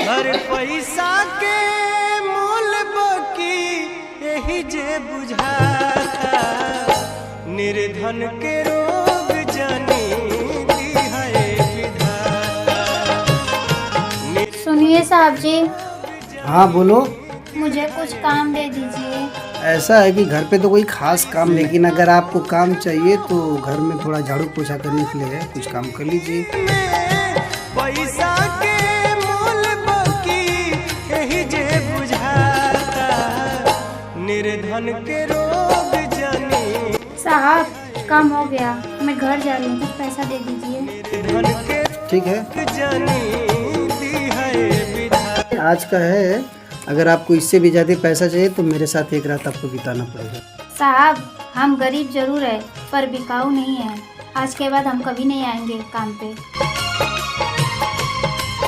हर पैसा के मोल बाकी यही जे बुझाता, निर्धन के रोग जानी दी है विधाता। सुनिए साहब जी, हाँ बोलो। मुझे कुछ काम दे दीजिए। ऐसा है कि घर पे तो कोई खास काम, लेकिन अगर आपको काम चाहिए तो घर में थोड़ा झाड़ू पोछा करने के लिए है, कुछ काम कर लीजिए। पैसा के मोल बाकी यही जे बुझाता, निर्धन के रोग जानी। साहब काम हो गया, मैं घर जा रही हूँ, कुछ पैसा दे दीजिए। निर्धन के ठीक है, रोग जानी दी है विधाता। आज का है। अगर आपको इससे भी ज़्यादा पैसा चाहिए तो मेरे साथ एक रात आपको बिताना पड़ेगा। साहब हम गरीब जरूर है पर बिकाऊ नहीं है। आज के बाद हम कभी नहीं आएंगे काम पे।